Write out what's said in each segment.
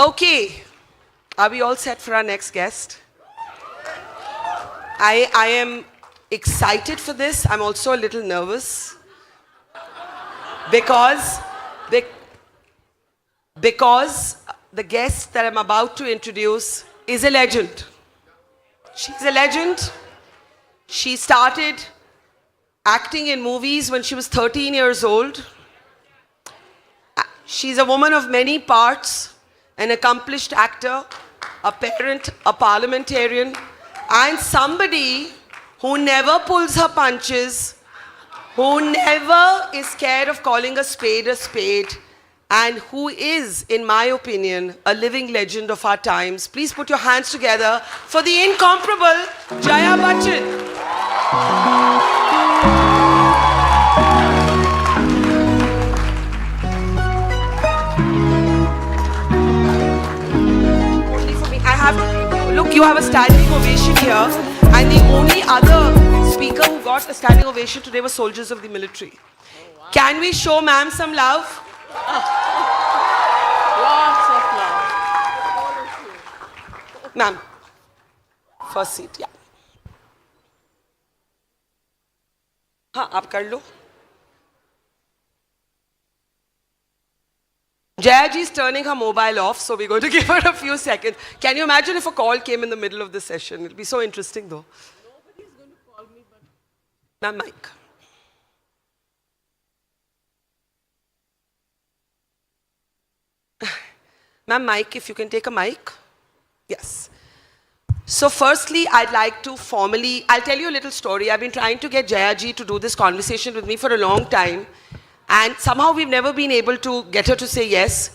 Okay, are we all set for our next guest? I am excited for this. I'm also a little nervous because, bec- because the guest that I'm about to introduce is a legend. She's a legend. She started acting in movies when she was 13 years old. She's a woman of many parts, an accomplished actor, a parent, a parliamentarian, and somebody who never pulls her punches, who never is scared of calling a spade, and who is, in my opinion, a living legend of our times. Please put your hands together for the incomparable Jaya Bachchan. Only for me. I have, look, you have a standing ovation here, and the only other speaker who got a standing ovation today was soldiers of the military. Oh, wow. Can we show ma'am some love? Lots of love. Ma'am, first seat, yeah. हाँ आप कर लो. Jaya ji is turning her mobile off, so we're going to give her a few seconds. Can you imagine if a call came in the middle of the session? It'll be so interesting though. Nobody's going to call me, but... Ma'am, mic. Ma'am, mic, if you can take a mic. Yes. So firstly, I'd like to formally, I'll tell you a little story. I've been trying to get Jaya ji to do this conversation with me for a long time. And somehow we've never been able to get her to say yes.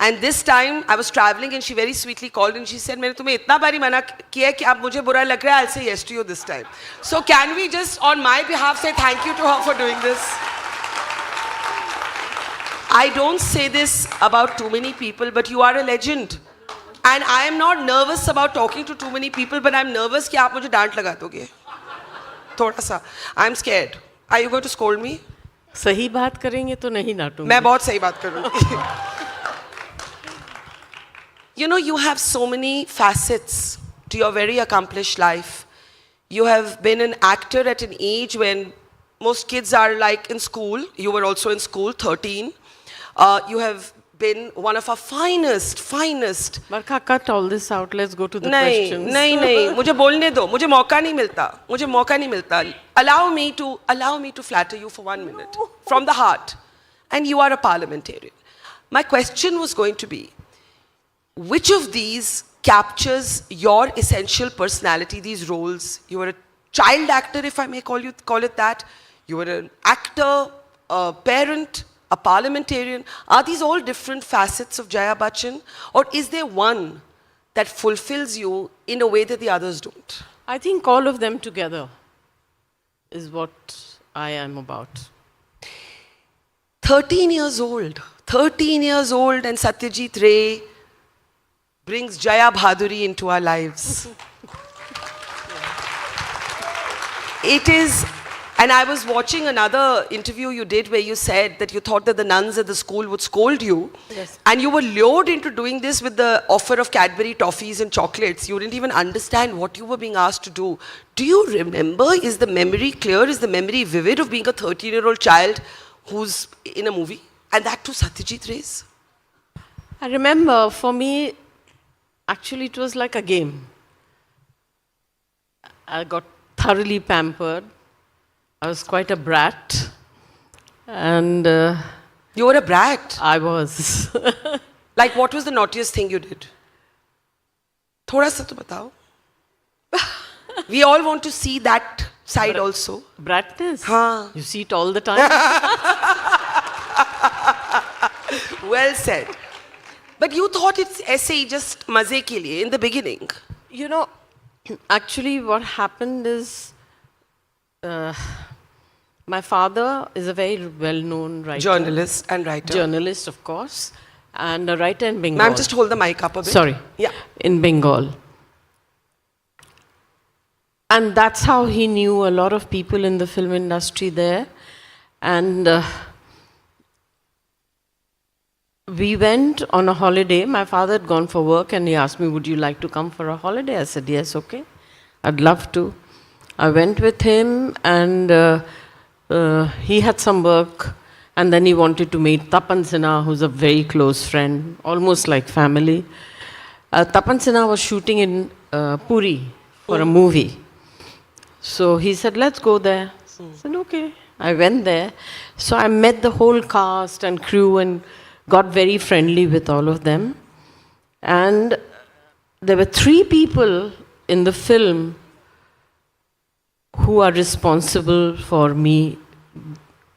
And this time I was traveling and she very sweetly called and she said, मैंने तुम्हें इतना बारी मना किया कि अब मुझे बुरा लग रहा है, I'll say yes to you this time. So can we just on my behalf say thank you to her for doing this? I don't say this about too many people, but you are a legend. And I am not nervous about talking to too many people, but I'm nervous कि आप मुझे डांट लगा दोगे. थोड़ा सा. I'm scared. Are you going to scold me? सही बात करेंगे तो नहीं डांटूंगी. मैं बहुत सही बात करूंगी. You know, you have so many facets to your very accomplished life. You have been an actor at an age when most kids are like in school. You were also in school, 13. You have been one of our finest. Barkha, cut all this out. Let's go to the questions. नहीं. मुझे बोलने दो. मुझे मौका नहीं मिलता. Allow me to flatter you for 1 minute from the heart. And you are a parliamentarian. My question was going to be, which of these captures your essential personality, these roles? You were a child actor, if I may call it that. You were an actor, a parent, a parliamentarian. Are these all different facets of Jaya Bachchan? Or is there one that fulfills you in a way that the others don't? I think all of them together is what I am about. 13 years old and Satyajit Ray brings Jaya Bhaduri into our lives. It is, and I was watching another interview you did where you said that you thought that the nuns at the school would scold you. Yes. And you were lured into doing this with the offer of Cadbury toffees and chocolates. You didn't even understand what you were being asked to do. Do you remember, is the memory clear, is the memory vivid of being a 13-year-old child who's in a movie? And that too Satyajit Ray's? I remember, for me, actually it was like a game. I got thoroughly pampered. I was quite a brat. And You were a brat. I was. Like, what was the naughtiest thing you did? Thoda sa to batao. We all want to see that side also. Bratness? Haan. You see it all the time. Well said. But you thought it's essay just maze ke liye in the beginning. You know, actually what happened is, my father is a very well-known writer. Journalist and writer. Journalist, of course, and a writer in Bengal. Ma'am, just hold the mic up a bit. Sorry. Yeah. In Bengal. And that's how he knew a lot of people in the film industry there. And we went on a holiday. My father had gone for work and he asked me, would you like to come for a holiday? I said, yes, okay. I'd love to. I went with him and he had some work and then he wanted to meet Tapan Sinha, who's a very close friend, almost like family. Tapan Sinha was shooting in Puri for a movie. So he said, let's go there. I said, okay. I went there. So I met the whole cast and crew and got very friendly with all of them. And there were 3 people in the film who are responsible for me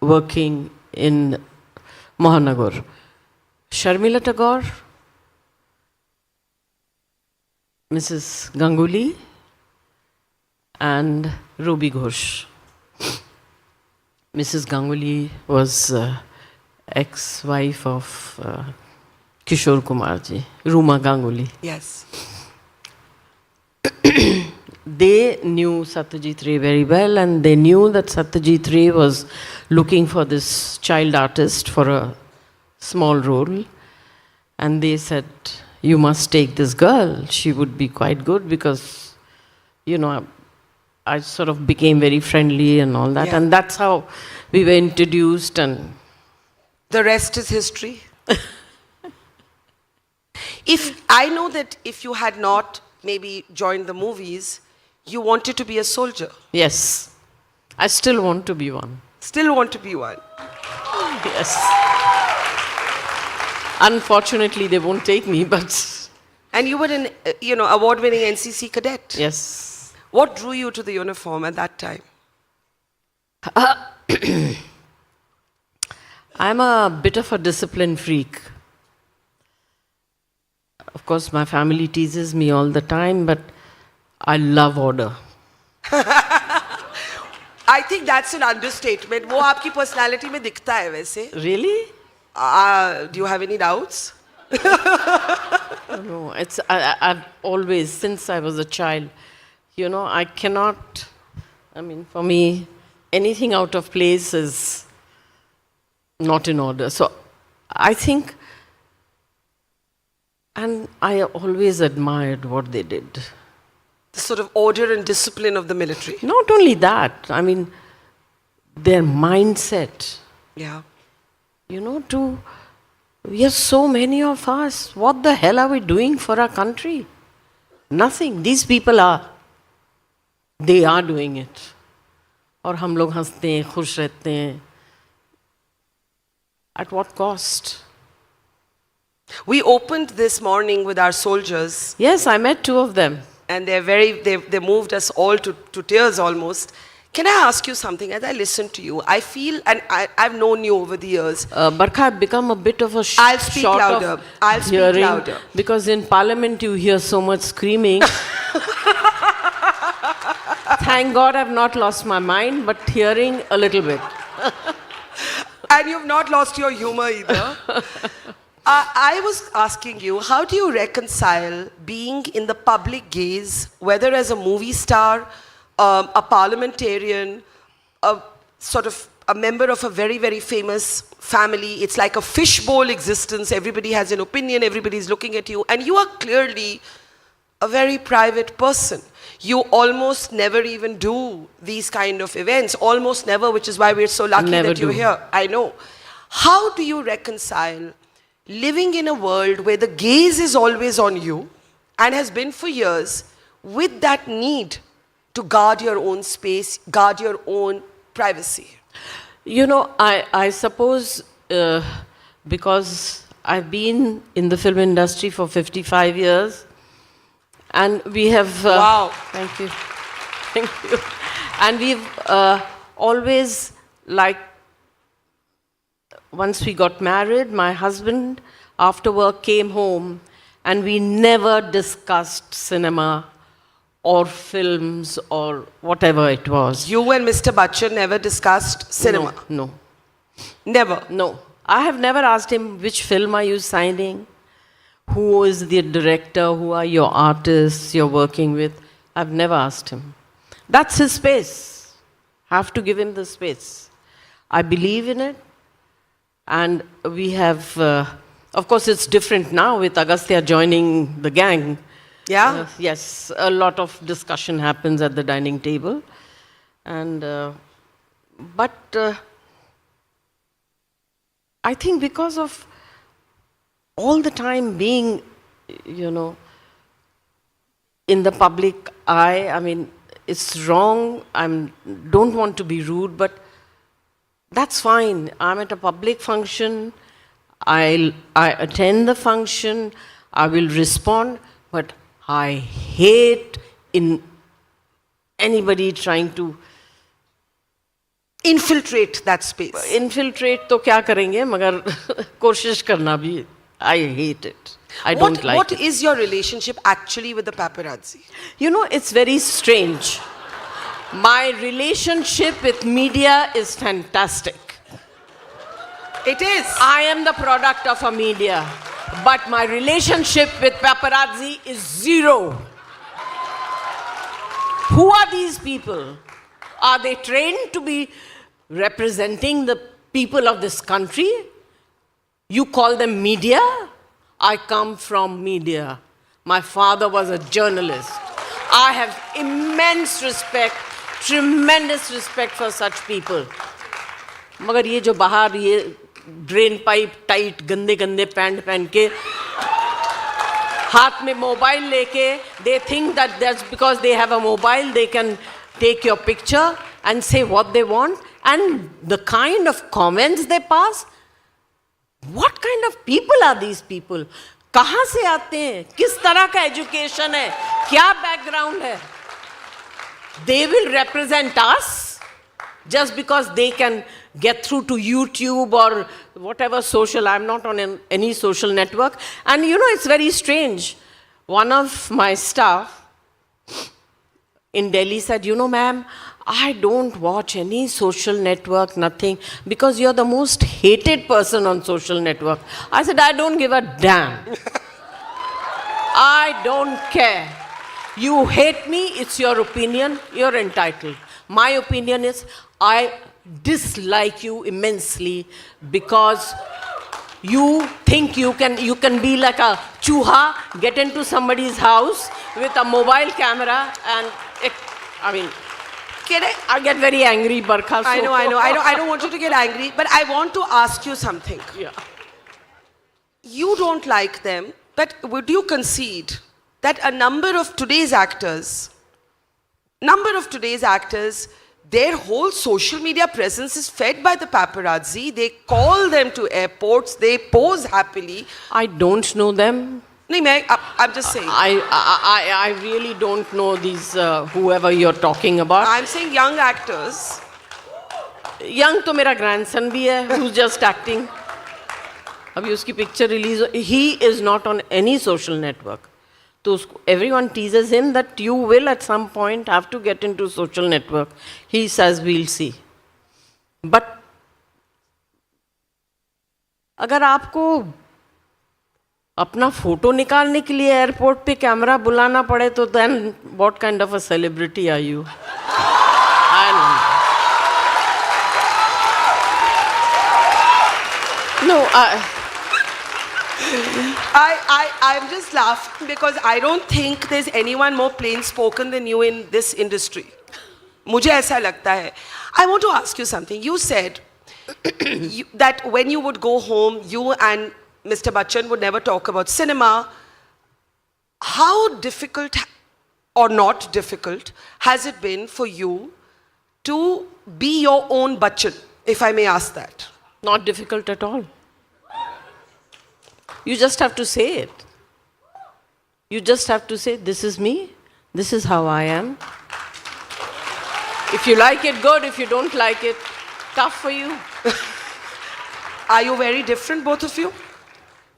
working in Mahanagar. Sharmila Tagore, Mrs. Ganguly, and Ruby Ghosh. Mrs. Ganguly was ex-wife of Kishore Kumarji, Ruma Ganguly. Yes. They knew Satyajit Ray very well and they knew that Satyajit Ray was looking for this child artist for a small role. And they said, you must take this girl. She would be quite good because, you know, I sort of became very friendly and all that. Yeah. And that's how we were introduced and... The rest is history. I know that if you had not maybe joined the movies, you wanted to be a soldier. Yes, I still want to be one. Still want to be one. Yes. Unfortunately, they won't take me, but... And you were an, award-winning NCC cadet. Yes. What drew you to the uniform at that time? I'm a bit of a discipline freak. Of course, my family teases me all the time, but I love order. I think that's an understatement. वो आपकी personality में दिखता है वैसे. Really? Do you have any doubts? No, I've always, since I was a child, I cannot, for me, anything out of place is not in order. So I think, and I always admired what they did. The sort of order and discipline of the military. Not only that, their mindset. Yeah. We are so many of us. What the hell are we doing for our country? Nothing. These people they are doing it. और हम लोग हंसते हैं, खुश रहते हैं. At what cost? We opened this morning with our soldiers. Yes, I met 2 of them. And they moved us all to tears almost. Can I ask you something? As I listen to you, I feel, and I've known you over the years. Barkha, I've become a bit of a I'll speak louder. I'll speak hearing, louder. Because in Parliament you hear so much screaming. Thank God I've not lost my mind, but hearing a little bit. And you've not lost your humor either. I was asking you, how do you reconcile being in the public gaze, whether as a movie star, a parliamentarian, a member of a very, very famous family? It's like a fishbowl existence. Everybody has an opinion, everybody's looking at you, and you are clearly a very private person. You almost never even do these kind of events, almost never, which is why we're so lucky that you're here. I know. How do you reconcile living in a world where the gaze is always on you and has been for years with that need to guard your own space, guard your own privacy? I suppose because I've been in the film industry for 55 years and we have... wow. Thank you. Thank you. And we've always, once we got married, my husband after work came home and we never discussed cinema or films or whatever it was. You and Mr. Bachchan never discussed cinema? No. Never? No. I have never asked him, which film are you signing? Who is the director? Who are your artists you're working with? I've never asked him. That's his space. I have to give him the space. I believe in it. And we have Of course, it's different now with Agastya joining the gang. Yeah? Yes, a lot of discussion happens at the dining table. And, but I think because of all the time being, you know, in the public eye, I mean, it's wrong. Don't want to be rude, but that's fine. I'm at a public function. I attend the function. I will respond, but I hate in anybody trying to Infiltrate that space. infiltrate. तो क्या करेंगे? मगर कोशिश करना भी. I hate it. I don't like What it. is your relationship actually with the paparazzi? You know, it's very strange. My relationship with media is fantastic. It is. I am the product of a media, but my relationship with paparazzi is zero. Who are these people? Are they trained to be representing the people of this country? You call them media? I come from media. My father was a journalist. I have immense respect, tremendous respect for such people. मगर ये जो बाहर ये drain pipe tight गंदे गंदे pant पहन के हाथ में मोबाइल लेके they think that that's because they have a mobile they can take your picture and say what they want, and the kind of comments they pass. What kind of people are these people? कहाँ से आते हैं? किस तरह का education है? क्या background है? They will represent us just because they can get through to YouTube or whatever social. I'm not on any social network. And you know, it's very strange. One of my staff in Delhi said, you know, ma'am, I don't watch any social network, nothing, because you're the most hated person on social network. I said, I don't give a damn. I don't care. You hate me, it's your opinion, you're entitled. My opinion is, I dislike you immensely because you think you can be like a chuha, get into somebody's house with a mobile camera and, I mean, I get very angry, Barkha. So. I know. I don't want you to get angry, but I want to ask you something. Yeah. You don't like them, but would you concede that a number of today's actors, their whole social media presence is fed by the paparazzi. They call them to airports. They pose happily. I don't know them. I'm just saying. I really don't know these, whoever you're talking about. I'm saying young actors. Young to मेरा grandson भी है, who's just acting. अभी उसकी picture release, he is not on any social network. So everyone teases him that you will at some point have to get into social network. He says, we'll see. But अगर आपको अपना photo निकालने के लिए airport पे camera बुलाना पड़े तो then what kind of a celebrity are you? I don't know. No, I'm just laughing because I don't think there's anyone more plain spoken than you in this industry. मुझे ऐसा लगता है. I want to ask you something. You said that when you would go home, you and Mr. Bachchan would never talk about cinema. How difficult or not difficult has it been for you to be your own Bachchan, if I may ask that? Not difficult at all. You just have to say it. You just have to say, this is me, this is how I am. If you like it, good. If you don't like it, tough for you. Are you very different, both of you?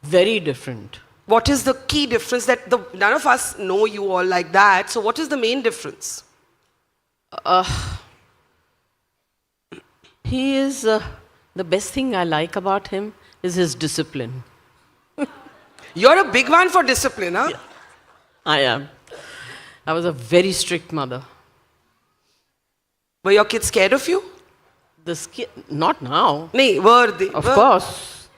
Very different. What is the key difference that none of us know you all like that? So what is the main difference? He is, the best thing I like about him is his discipline. You're a big one for discipline, huh? Yeah. I am. I was a very strict mother. Were your kids scared of you? Not now. No, were they? Of course.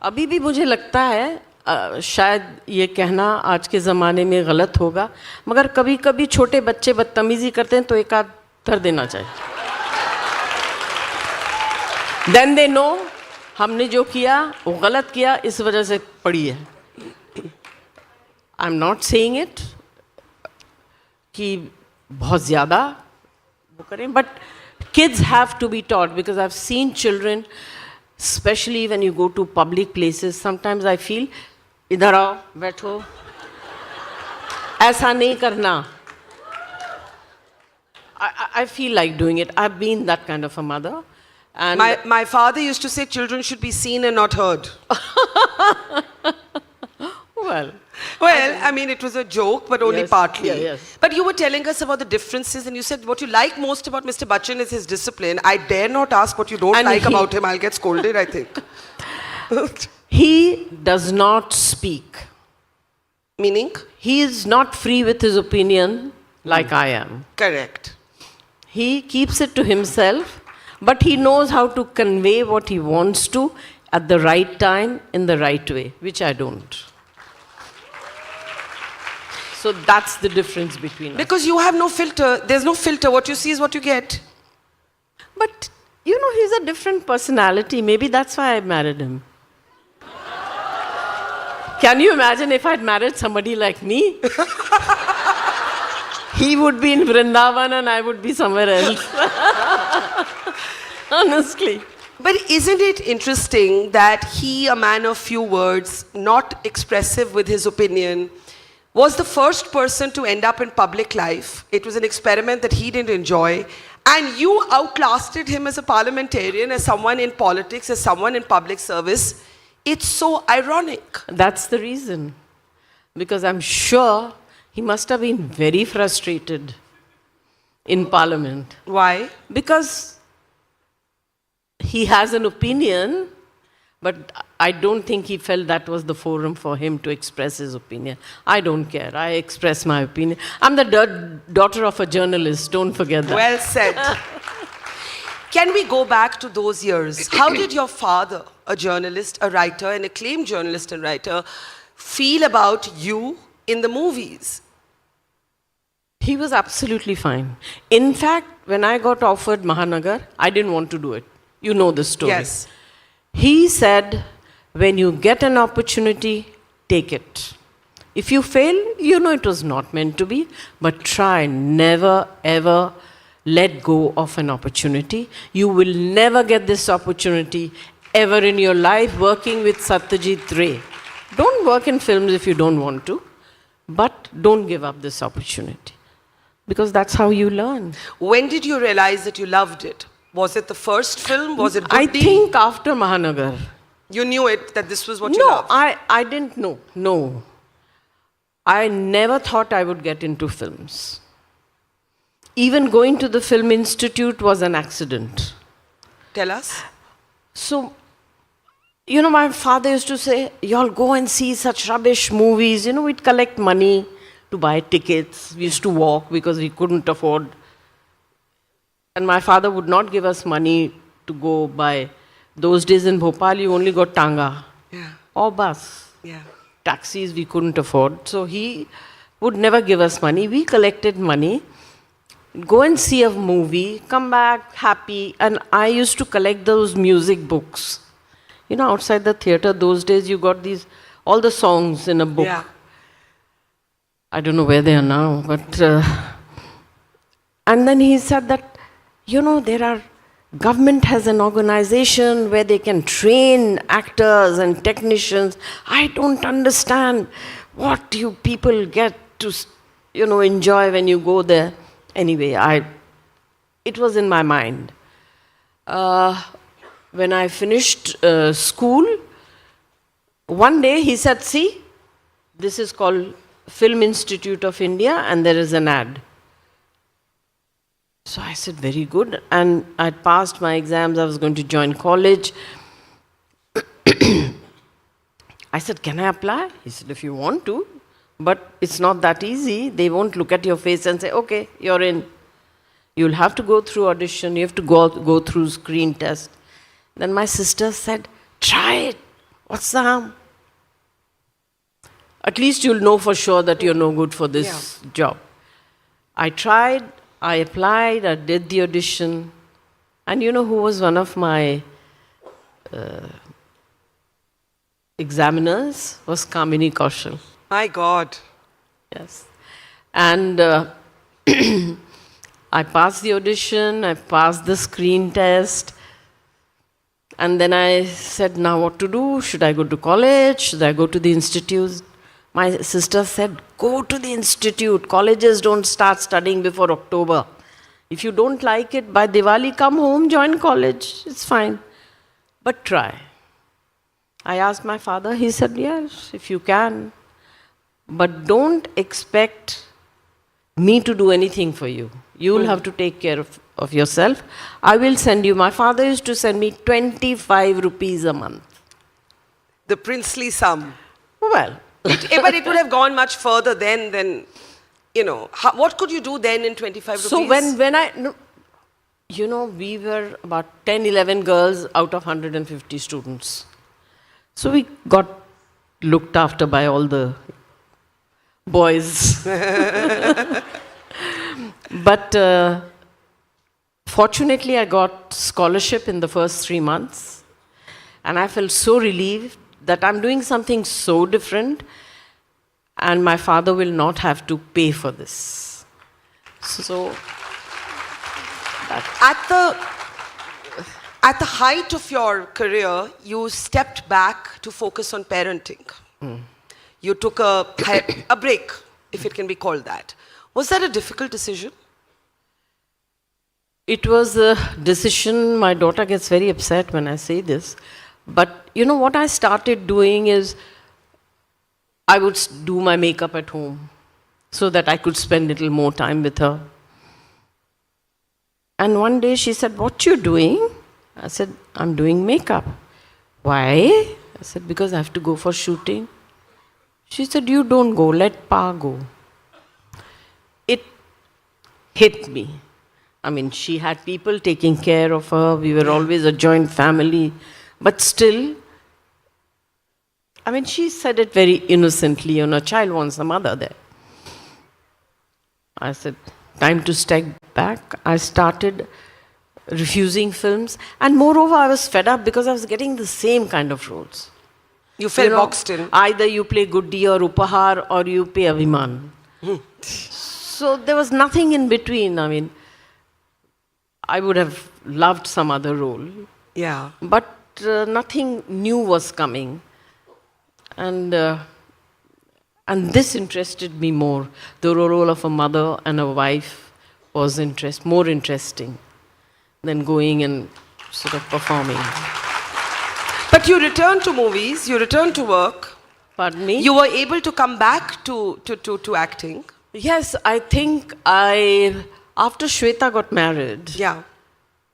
अभी भी मुझे लगता है शायद ये कहना आज के ज़माने में गलत होगा, मगर कभी कभी छोटे बच्चे बदतमीज़ी करते हैं तो एक आध कर देना चाहिए. देन दे नो हमने जो किया वो गलत किया, इस वजह से पड़ी है. I am not saying it कि बहुत ज़्यादा वो करें, but kids have to be taught, because I've seen children, especially when you go to public places, sometimes I feel, idhar aao, baitho, aisa nahi karna. I feel like doing it. I've been that kind of a mother. And My father used to say children should be seen and not heard. well, I mean, it was a joke, but only Yes, partly. yeah, yes. But you were telling us about the differences, and you said what you like most about Mr. Bachchan is his discipline. I dare not ask what you don't And like he- about him. I'll get scolded, I think. he does not speak. Meaning? He is not free with his opinion like I am. Correct. He keeps it to himself, but he knows how to convey what he wants to at the right time in the right way, which I don't. So that's the difference between us. Because you have no filter. There's no filter. What you see is what you get. But, you know, he's a different personality. Maybe that's why I married him. Can you imagine if I'd married somebody like me? He would be in Vrindavan and I would be somewhere else. Honestly. But isn't it interesting that he, a man of few words, not expressive with his opinion, was the first person to end up in public life? It was an experiment that he didn't enjoy. And you outlasted him as a parliamentarian, as someone in politics, as someone in public service. It's so ironic. That's the reason. Because I'm sure he must have been very frustrated in Parliament. Why? Because he has an opinion, but I don't think he felt that was the forum for him to express his opinion. I don't care. I express my opinion. I'm the daughter of a journalist. Don't forget that. Well said. Can we go back to those years? How did your father, a journalist, a writer, an acclaimed journalist and writer, feel about you in the movies? He was absolutely fine. In fact, when I got offered Mahanagar, I didn't want to do it. You know the story. Yes. He said, when you get an opportunity, take it. If you fail, you know it was not meant to be, but try, never ever let go of an opportunity. You will never get this opportunity ever in your life working with Satyajit Ray. Don't work in films if you don't want to, but don't give up this opportunity. Because that's how you learn. When did you realize that you loved it? Was it the first film? Was it I Gutti? think after Mahanagar. You knew it, that this was what you No, loved? I didn't know. No. I never thought I would get into films. Even going to the Film Institute was an accident. Tell us. So, you know, my father used to say, y'all go and see such rubbish movies. You know, we'd collect money to buy tickets. We used to walk because we couldn't afford. And my father would not give us money to go buy. Those days in Bhopal, you only got tanga Yeah. or bus. Yeah. Taxis we couldn't afford. So he would never give us money. We collected money, go and see a movie, come back happy. And I used to collect those music books. You know, outside the theater, those days you got these, all the songs in a book. Yeah. I don't know where they are now, but. And then he said that, you know, government has an organization where they can train actors and technicians. I don't understand what you people get to, you know, enjoy when you go there. Anyway, it was in my mind. When I finished school, one day he said, see, this is called Film Institute of India and there is an ad. So I said, very good. And I'd passed my exams, I was going to join college. I said, can I apply? He said, if you want to, but it's not that easy. They won't look at your face and say, okay, you're in. You'll have to go through audition, you have to go through screen test. Then my sister said, try it. What's the harm? At least you'll know for sure that you're no good for this job. I tried, I applied, I did the audition. And you know who was one of my examiners? Was Kamini Kaushal. My God. Yes. And I passed the audition, I passed the screen test. And then I said, now what to do? Should I go to college? Should I go to the institute? My sister said, go to the institute. Colleges don't start studying before October. If you don't like it, by Diwali, come home, join college. It's fine. But try. I asked my father, he said, yes, if you can. But don't expect me to do anything for you. You will have to take care of yourself. I will send you. My father used to send me 25 rupees a month. The princely sum. Well, But it would have gone much further then than, you know. What could you do then in 25 rupees? so when I, no, you know, we were about 10, 11 girls out of 150 students. So we got looked after by all the boys. But fortunately, I got scholarship in the first 3 months. And I felt so relieved that I'm doing something so different and my father will not have to pay for this. So, At the height of your career, you stepped back to focus on parenting. You took a break, if it can be called that. Was that a difficult decision? it was a decision. My daughter gets very upset when I say this. But you know what I started doing is I would do my makeup at home so that I could spend a little more time with her. And one day she said, what you doing? I said, I'm doing makeup. Why? I said, because I have to go for shooting. She said, you don't go, let Pa go. It hit me. I mean, she had people taking care of her. We were always a joint family. But still, I mean, she said it very innocently, you know, a child wants a mother there. I said, time to step back. I started refusing films. And moreover, I was fed up because I was getting the same kind of roles. You felt You know, boxed in. Either you play Guddi or Upahar or you play Abhiman. So there was nothing in between. I mean, I would have loved some other role. Yeah. But nothing new was coming. And this interested me more. The role of a mother and a wife was more interesting than going and sort of performing. But you returned to movies, you returned to work. Pardon me? You were able to come back to acting. Yes, I think after Shweta got married, Yeah.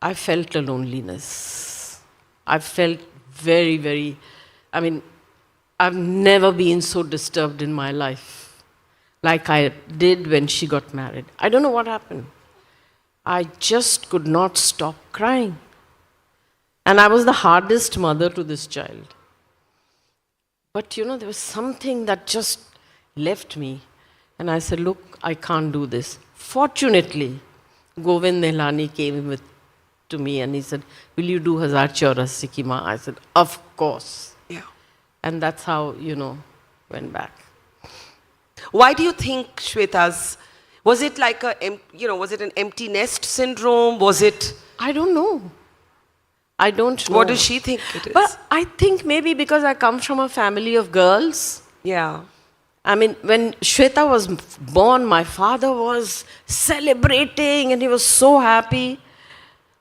I felt a loneliness. I felt very, very, I mean, I've never been so disturbed in my life like I did when she got married. I don't know what happened. I just could not stop crying. And I was the hardest mother to this child. But you know, there was something that just left me. And I said, look, I can't do this. Fortunately, Govind Nehlani came to me and he said, will you do Hazar Chaurasi Ki Maan? I said, of course. Yeah. And that's how, you know, went back. Why do you think Shweta's, was it like was it an empty nest syndrome? Was it, I don't know. I don't know. what does she think it is? But I think maybe because I come from a family of girls. Yeah. I mean, when Shweta was born, my father was celebrating and he was so happy.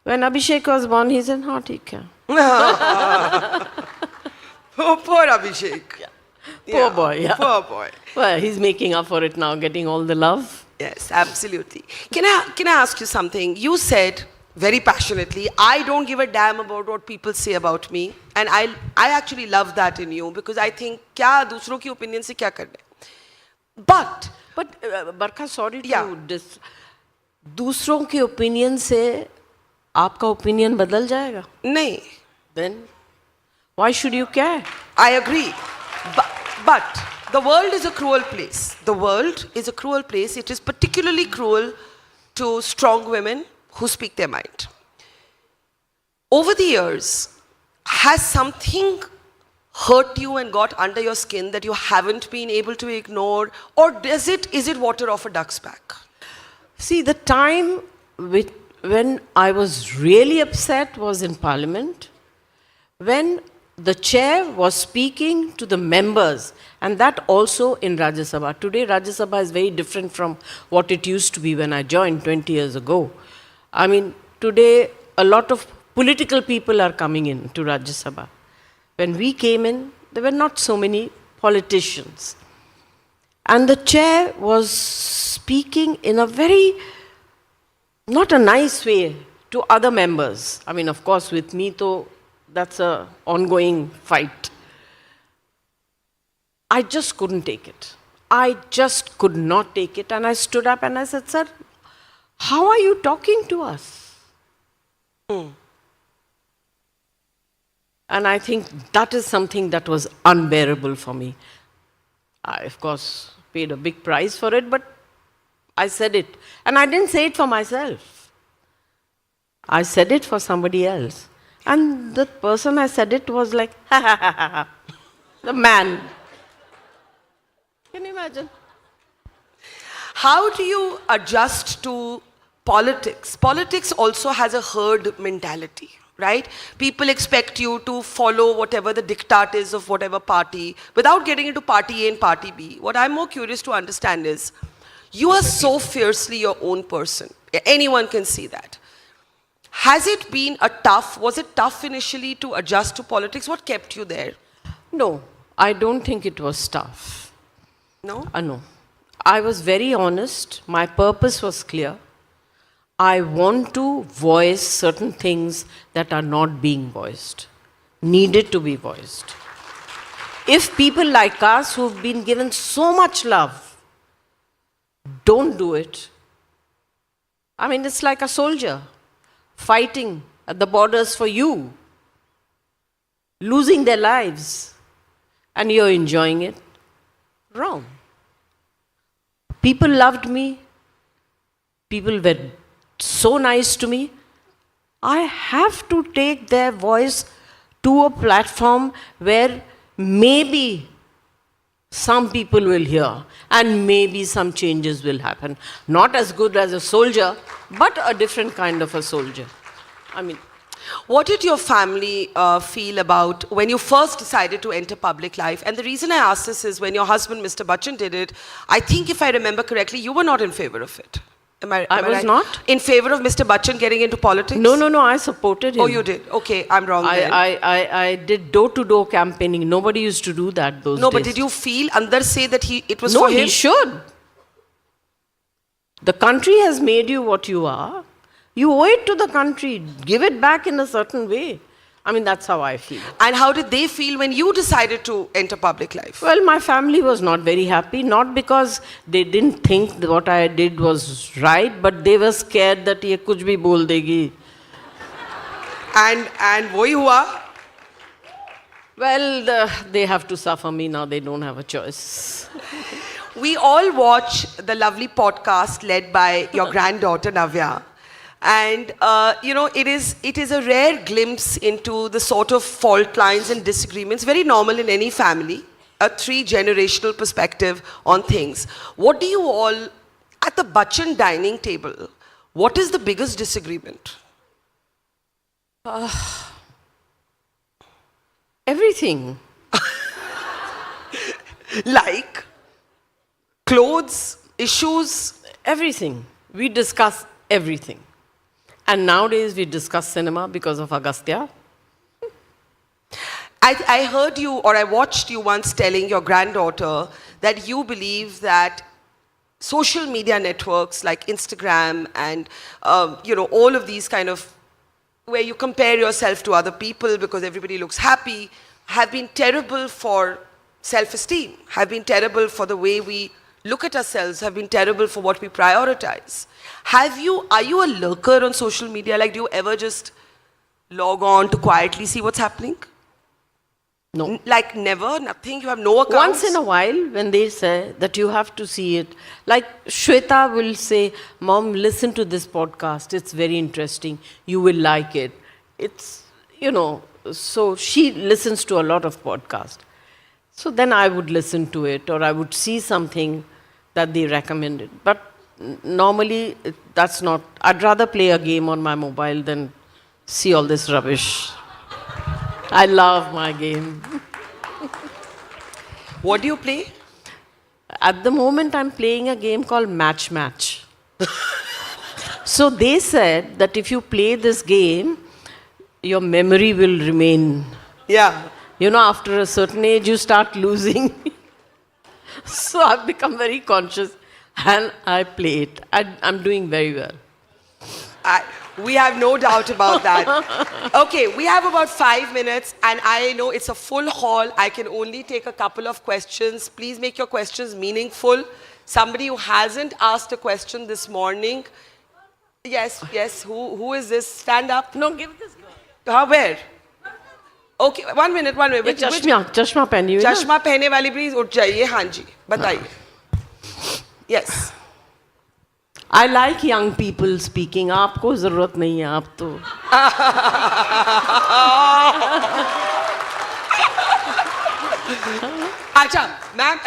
When Abhishek was born, he said, "Haan, theek hai." Oh, poor Abhishek. Poor boy, yeah. Poor boy. Well, he's making up for it now, getting all the love. Yes, absolutely. Can I ask you something? You said very passionately, I don't give a damn about what people say about me. And I actually love that in you because I think, kya दूसरों की opinion से क्या करना है? But Barkha, sorry to Yeah. दूसरों के opinion से आपका opinion बदल जाएगा? नहीं. Then Why should you care? I agree. But the world is a cruel place. The world is a cruel place. It is particularly cruel to strong women who speak their mind. Over the years, has something hurt you and got under your skin that you haven't been able to ignore? Or is it water off a duck's back? See, the time when I was really upset was in Parliament, when the chair was speaking to the members, and that also in Rajya Sabha. Today, Rajya Sabha is very different from what it used to be when I joined 20 years ago. I mean, today, a lot of political people are coming in to Rajya Sabha. When we came in, there were not so many politicians. And the chair was speaking in a very, not a nice way to other members. I mean, of course, with me, though, that's an ongoing fight. I just couldn't take it. I just could not take it. And I stood up and I said, "Sir, how are you talking to us?" And I think that is something that was unbearable for me. I, of course, paid a big price for it, but I said it. And I didn't say it for myself. I said it for somebody else. And the person I said it was like, ha ha ha ha ha. The man. Can you imagine? How do you adjust to politics? Politics also has a herd mentality, right? People expect you to follow whatever the diktat is of whatever party without getting into party A and party B. What I'm more curious to understand is, you are so fiercely your own person. Anyone can see that. Was it tough initially to adjust to politics? What kept you there? No, I don't think it was tough. No? No. I was very honest. My purpose was clear. I want to voice certain things that are not being voiced, needed to be voiced. If people like us who've been given so much love don't do it, I mean, it's like a soldier fighting at the borders for you, losing their lives, and you're enjoying it. Wrong. People loved me. People were so nice to me. I have to take their voice to a platform where maybe some people will hear and maybe some changes will happen. Not as good as a soldier, but a different kind of a soldier. I mean, what did your family feel about when you first decided to enter public life? And the reason I ask this is, when your husband, Mr. Bachchan, did it, I think if I remember correctly, you were not in favor of it. I was right? not? In favor of Mr. Bachchan getting into politics? No, I supported him. Oh, you did? Okay, I'm wrong then. I did door-to-door campaigning. Nobody used to do that those days. No, but did you feel Andar say that it was no, for him? No, he should. The country has made you what you are. You owe it to the country. Give it back in a certain way. I mean, that's how I feel. And how did they feel when you decided to enter public life? Well, my family was not very happy, not because they didn't think that what I did was right, but they were scared that ye kuch bhi bol degi. And wohi hua? Well, they have to suffer me now. They don't have a choice. We all watch the lovely podcast led by your granddaughter, Navya. And, it is a rare glimpse into the sort of fault lines and disagreements, very normal in any family, a 3-generational perspective on things. What do you all, at the Bachchan dining table, what is the biggest disagreement? Everything. Like clothes, issues? Everything. We discuss everything. And nowadays we discuss cinema because of Agastya. I heard you, or I watched you once telling your granddaughter that you believe that social media networks like Instagram and, all of these kind of, where you compare yourself to other people because everybody looks happy, have been terrible for self-esteem, have been terrible for the way we look at ourselves, have been terrible for what we prioritize. Are you a lurker on social media? Like, do you ever just log on to quietly see what's happening? No. Like never, nothing. You have no accounts. Once in a while, when they say that you have to see it, like Shweta will say, Mom, listen to this podcast. It's very interesting. You will like it. It's, so she listens to a lot of podcasts. So then I would listen to it, or I would see something that they recommended. But normally, that's not. I'd rather play a game on my mobile than see all this rubbish. I love my game. What do you play? At the moment, I'm playing a game called Match Match. So they said that if you play this game, your memory will remain. Yeah. After a certain age, you start losing. So I've become very conscious and I play it. I'm doing very well. We have no doubt about that. Okay, we have about 5 minutes, and I know it's a full hall. I can only take a couple of questions. Please make your questions meaningful. Somebody who hasn't asked a question this morning. Yes. Who is this? Stand up. No, give this girl. Where? Okay, 1 minute. ये चश्मा पहनी हुई है ना? चश्मा पहने वाली please उठ जाइए. हाँ जी, बताइए. Yes. I like young people speaking. आपको जरूरत नहीं है, आप तो. अच्छा, ma'am,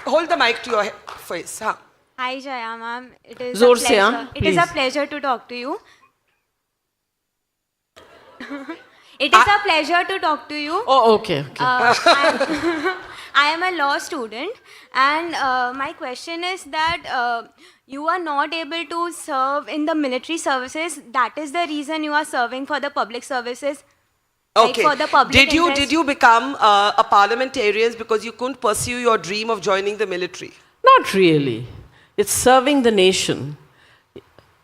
hold the mic to your face. हाँ. Hi Jaya ma'am, it is जोर a से, pleasure. हाँ, It is a please. pleasure to talk to you. It is a pleasure to talk to you. Oh, okay. I am a law student, and my question is that you are not able to serve in the military services. That is the reason you are serving for the public services. Like Okay. for the public interest. Did you become a parliamentarian because you couldn't pursue your dream of joining the military? Not really. It's serving the nation.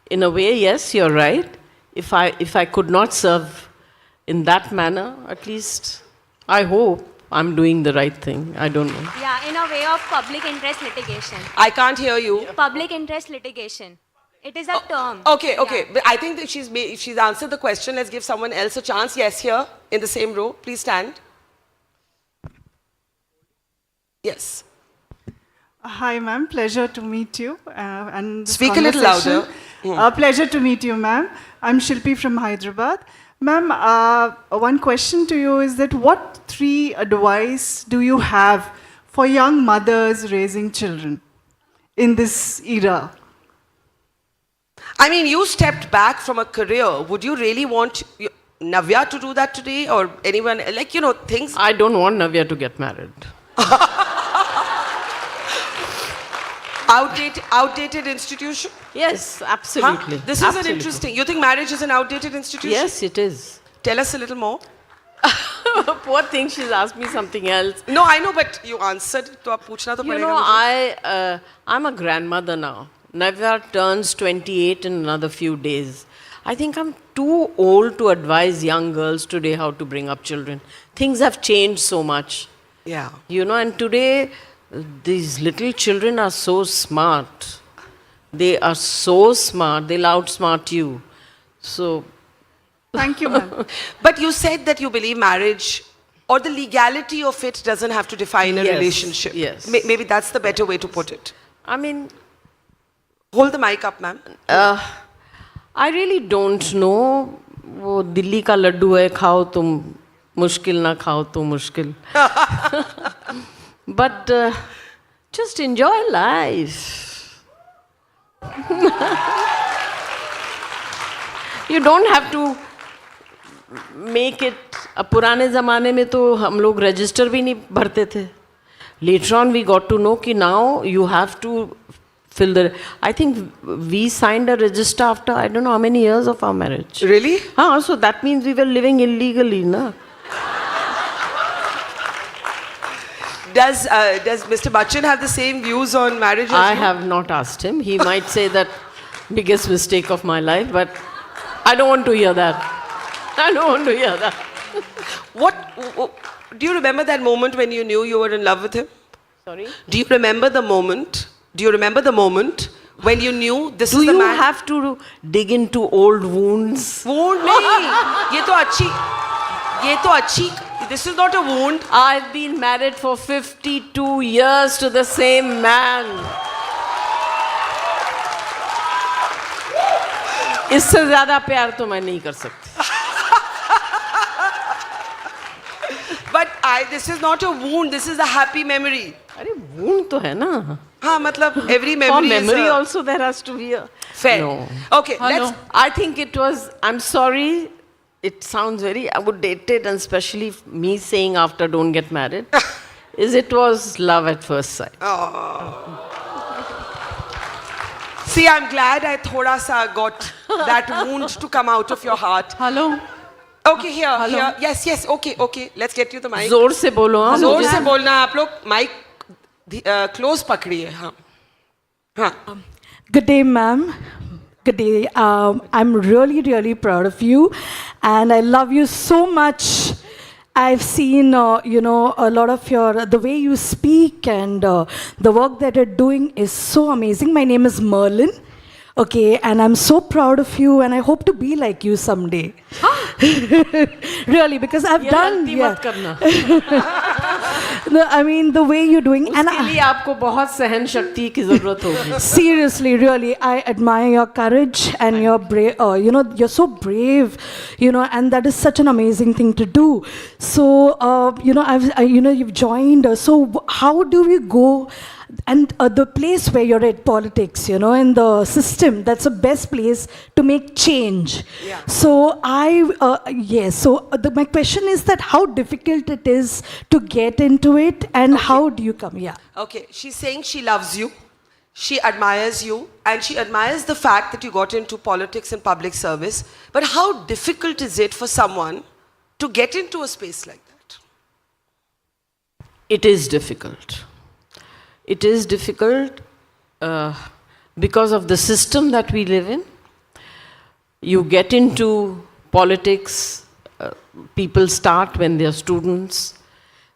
In a way, yes, you're right. If I could not serve in that manner, at least I hope I'm doing the right thing. I don't know. Yeah, in a way of public interest litigation. I can't hear you. Public interest litigation. It is a term. Okay. Yeah. But I think that she's answered the question. Let's give someone else a chance. Yes, here in the same row. Please stand. Yes. Hi, ma'am. Pleasure to meet you. And this Speak a little conversation. louder. Pleasure to meet you, ma'am. I'm Shilpi from Hyderabad. Ma'am, one question to you is that what 3 advice do you have for young mothers raising children in this era? I mean, you stepped back from a career. Would you really want Navya to do that today, or anyone things? I don't want Navya to get married. Outdated institution? Yes, Huh? absolutely. This is Absolutely. an interesting. You think marriage is an outdated institution? Yes, it is. Tell us a little more. Poor thing, she's asked me something else. No, I know, but you answered. तो आप पूछना तो You पड़ेगा know, मुझे. I'm a grandmother now. Navya turns 28 in another few days. I think I'm too old to advise young girls today how to bring up children. Things have changed so much. Yeah. And today these little children are so smart. They are so smart. They'll outsmart you. So, Thank you, ma'am. But you said that you believe marriage or the legality of it doesn't have to define a Yes, relationship. yes. Maybe that's the better way to put it. I mean, Hold the mic up, ma'am. I really don't know. वो दिल्ली का लड्डू है, खाओ तुम मुश्किल ना खाओ तो मुश्किल. But just enjoy life. You don't have to make it. पुराने ज़माने में तो हम लोग register भी नहीं भरते थे. Later on we got to know कि now you have to fill the. I think we signed a register after I don't know how many years of our marriage. Really? So that means we were living illegally, na? Does Mr. Bachchan have the same views on marriage as I you? have not asked him. He might say that biggest mistake of my life, but I don't want to hear that. I don't want to hear that. Do you remember that moment when you knew you were in love with him? Sorry? Do you remember the moment? When you knew this Do is the you man? have to dig into old wounds? Wound नहीं. ये तो अच्छी This is not a wound. I've been married for 52 years to the same man. इससे ज़्यादा प्यार तो मैं नहीं कर सकती. But this is not a wound. This is a happy memory. अरे wound तो है ना. हाँ, मतलब every For memory memory is also there has to be a fair. No. Okay, Hello. let's. I think it was. I'm sorry. It sounds very outdated, and especially me saying after don't get married, it was love at first sight. See, I'm glad I thoda sa got that wound to come out of your heart. Hello. Okay, here. Yes. Okay. Let's get you the mic. जोर से बोलो हाँ. जोर से बोलना आप लोग mic close पकड़िए हाँ हाँ Good day, ma'am. Good day. I'm really, really proud of you, and I love you so much. I've seen, a lot of the way you speak and the work that you're doing is so amazing. My name is Merlin. Okay, and I'm so proud of you, and I hope to be like you someday. Really, because I've done. मत करना. No, I mean the way you're doing, and उसके लिए आपको बहुत सहन शक्ति की जरूरत होगी. seriously, really, I admire your courage and your brave. You're so brave, and that is such an amazing thing to do. So, you've joined. So, how do we go? And the place where you're at politics, in the system, that's the best place to make change. Yeah. So my question is that how difficult it is to get into it, and how do you come? Yeah. Okay, she's saying she loves you, she admires you, and she admires the fact that you got into politics and public service. But how difficult is it for someone to get into a space like that? It is difficult. It is difficult because of the system that we live in. You get into politics, people start when they are students,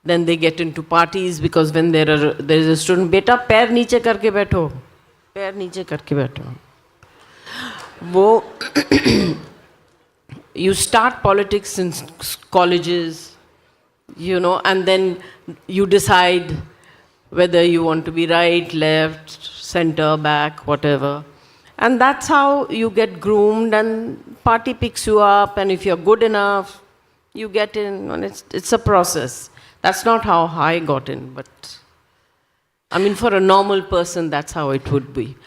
then they get into parties because when there is a student, beta पैर नीचे करके बैठो, पैर नीचे करके बैठो. वो you start politics in colleges, and then you decide whether you want to be right, left, center, back, whatever. And that's how you get groomed, and party picks you up, and if you're good enough, you get in, and it's a process. That's not how I got in, but I mean, for a normal person, that's how it would be.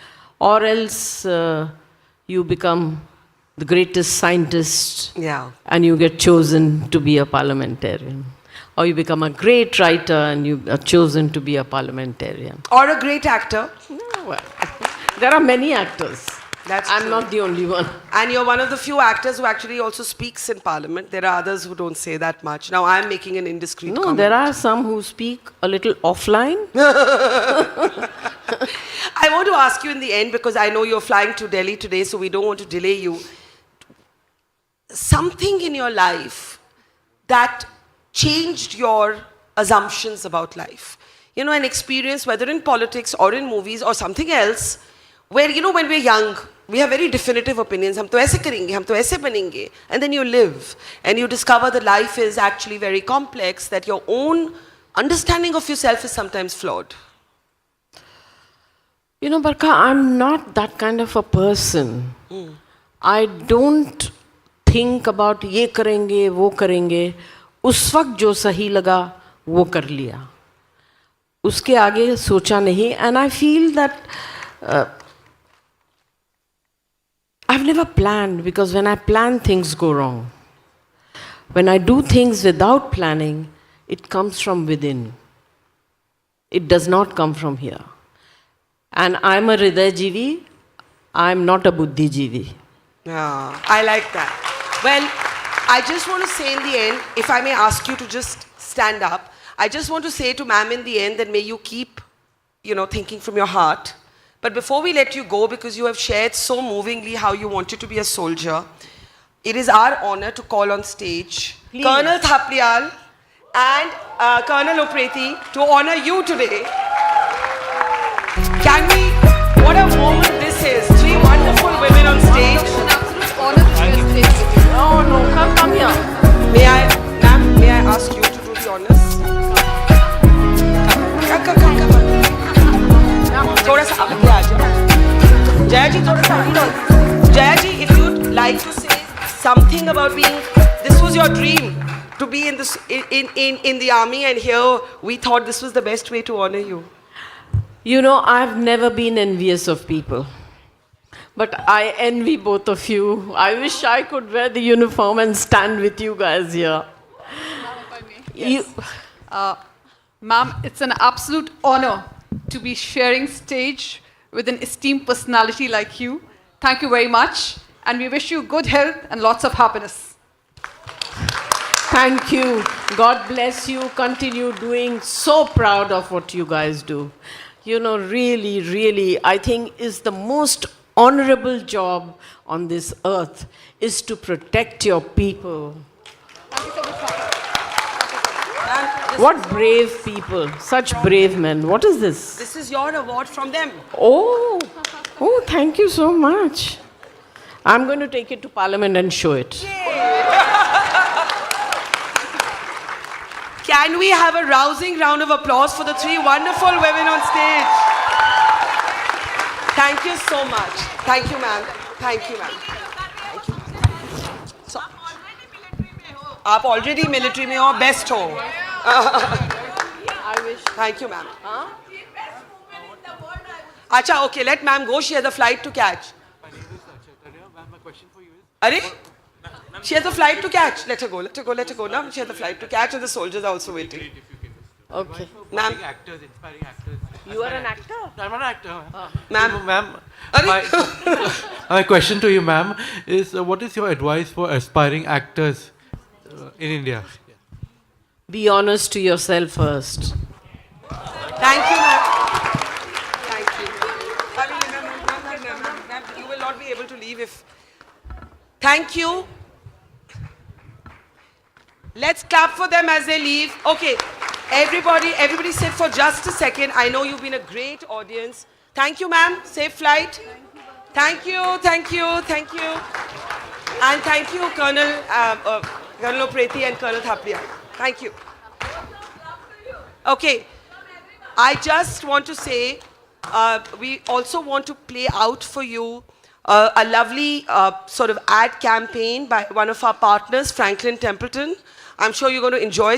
Or else you become the greatest scientist, Yeah. and you get chosen to be a parliamentarian. Or you become a great writer and you are chosen to be a parliamentarian. Or a great actor. Well, there are many actors. That's I'm true. not the only one. And you're one of the few actors who actually also speaks in parliament. There are others who don't say that much. Now I'm making an indiscreet No, comment. there are some who speak a little offline. I want to ask you in the end, because I know you're flying to Delhi today, so we don't want to delay you. Something in your life that changed your assumptions about life. An experience, whether in politics or in movies or something else, where, when we're young, we have very definitive opinions. हम तो ऐसे करेंगे, हम तो ऐसे बनेंगे. And then you live and you discover that life is actually very complex, that your own understanding of yourself is sometimes flawed. Barka, I'm not that kind of a person. I don't think about ये करेंगे, वो करेंगे. उस वक्त जो सही लगा वो कर लिया, उसके आगे सोचा नहीं. And I feel that I've never planned, because when I plan, things go wrong. When I do things without planning, it comes from within. It does not come from here. And I'm a Hriday Jeevi, I'm not a Buddhi Jeevi. Yeah, I like that. Well, I just want to say in the end, if I may ask you to just stand up, I just want to say to ma'am in the end that may you keep, thinking from your heart. But before we let you go, because you have shared so movingly how you wanted to be a soldier, it is our honor to call on stage Colonel Thapliyal and Colonel Upreti to honor you today. Can we, what a moment this is. 3 wonderful women on stage. No, come here. May I ask you to something about being, this was your dream to be in this in the army, and here we thought this was the best way to honor you. You know, I've never been envious of people. But I envy both of you. I wish I could wear the uniform and stand with you guys here. Yes. Ma'am, it's an absolute honor to be sharing stage with an esteemed personality like you. Thank you very much. And we wish you good health and lots of happiness. Thank you. God bless you. Continue doing. So proud of what you guys do. You know, really, really, I think is the most honorable job on this earth is to protect your people. What brave people, such brave men. What is this? This is your award from them. Oh, thank you so much. I'm going to take it to Parliament and show it. Can we have a rousing round of applause for the three wonderful women on stage? Thank you so much. Thank you, ma'am. Thank you, ma'am. Thank you. So, आप already military में हो, best हो. I wish. Thank you, ma'am. Acha, okay, let ma'am go. She has a flight to catch. Are? She has a flight to catch. Let her go. Let her go. Let her go now. She has a flight to catch, and the soldiers are also waiting. Okay. Ma'am, Inspiring actors. You are an actor? I'm an actor. ma'am. Ma'am, Are? my question to you, ma'am, is what is your advice for aspiring actors in India? Be honest to yourself first. Thank you, ma'am. Thank you. I mean, ma'am, you will not be able to leave if. Thank you. Let's clap for them as they leave. Okay, everybody sit for just a second. I know you've been a great audience. Thank you, ma'am. Safe flight. Thank you, thank you, thank you. And thank you, Colonel Opreti and Colonel Thaplia. Thank you. Okay, I just want to say, we also want to play out for you a lovely sort of ad campaign by one of our partners, Franklin Templeton. I'm sure you're going to enjoy